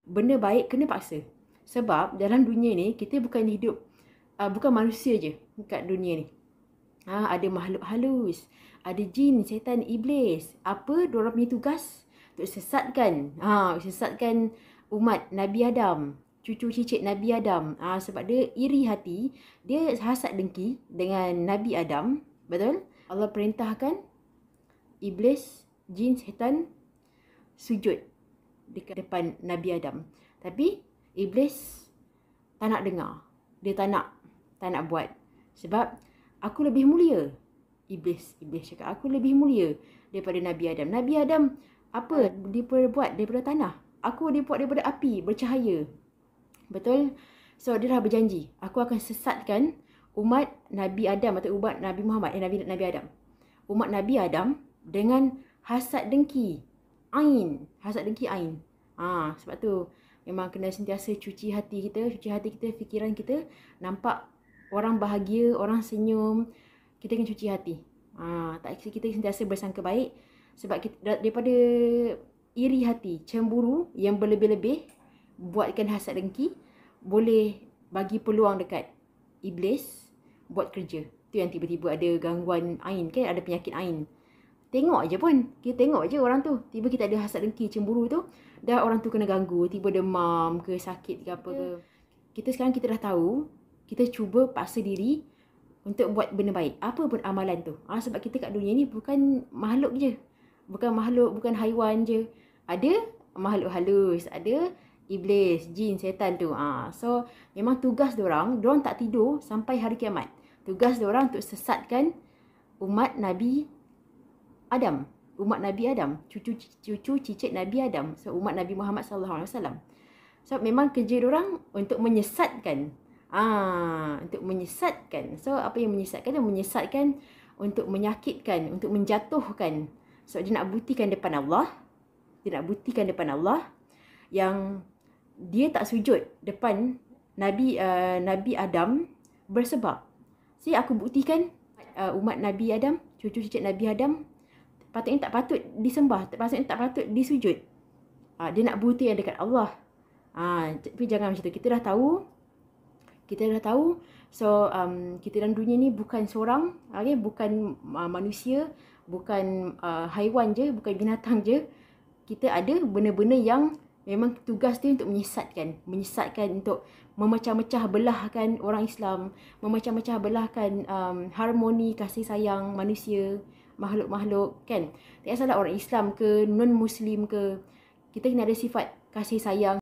benda baik kena paksa. Sebab dalam dunia ni kita bukan hidup, bukan manusia je kat dunia ni. Ada makhluk halus, ada jin, setan, iblis. Apa diorang punya tugas? Untuk sesatkan, sesatkan umat Nabi Adam, cucu cicit Nabi Adam. Sebab dia iri hati, dia hasad dengki dengan Nabi Adam. Betul? Allah perintahkan iblis, jin, setan sujud dekat depan Nabi Adam. Tapi iblis tak nak dengar. Dia tak nak buat. Sebab aku lebih mulia. Iblis cakap, aku lebih mulia daripada Nabi Adam. Nabi Adam apa dia buat daripada tanah? Aku dia buat daripada api, bercahaya. Betul? So dia dah berjanji, aku akan sesatkan umat Nabi Adam atau umat Nabi Muhammad, Nabi Adam. Umat Nabi Adam dengan hasad dengki ain. Sebab tu memang kena sentiasa cuci hati kita, fikiran kita. Nampak orang bahagia, orang senyum, kita kena cuci hati. Kita sentiasa bersangka baik. Sebab kita, daripada iri hati, cemburu yang berlebih-lebih, buatkan hasad dengki, boleh bagi peluang dekat iblis buat kerja. Tu yang tiba-tiba ada gangguan ain kan, ada penyakit ain. Tengok je pun, kita tengok je orang tu, tiba kita ada hasad dengki, cemburu tu, dah orang tu kena ganggu, tiba demam ke, sakit ke apa ke. Kita sekarang kita dah tahu, kita cuba paksa diri untuk buat benda baik, apa pun amalan tu. Sebab kita kat dunia ni bukan makhluk je, bukan haiwan je. Ada makhluk halus, ada iblis, jin, setan tu. So memang tugas diorang tak tidur sampai hari kiamat. Tugas diorang untuk sesatkan umat Nabi Adam, cucu cicit Nabi Adam. So umat Nabi Muhammad SAW. So memang kerja diorang untuk menyesatkan. Untuk menyesatkan. So apa yang menyesatkan? Menyesatkan untuk menyakitkan, untuk menjatuhkan. So dia nak buktikan depan Allah. Yang dia tak sujud depan Nabi Adam bersebab. Aku buktikan umat Nabi Adam, cucu cicit Nabi Adam, patutnya tak patut disembah, patutnya tak patut disujud. Dia nak buktikan dekat Allah. Tapi jangan macam tu. Kita dah tahu. So kita dalam dunia ni bukan seorang, bukan manusia, bukan haiwan je, bukan binatang je. Kita ada benda-benda yang memang tugas dia untuk menyesatkan, untuk memecah-mecah belahkan orang Islam, memecah-mecah belahkan harmoni kasih sayang manusia, makhluk-makhluk kan. Tak kisahlah orang Islam ke, non-Muslim ke, kita kena ada sifat kasih sayang.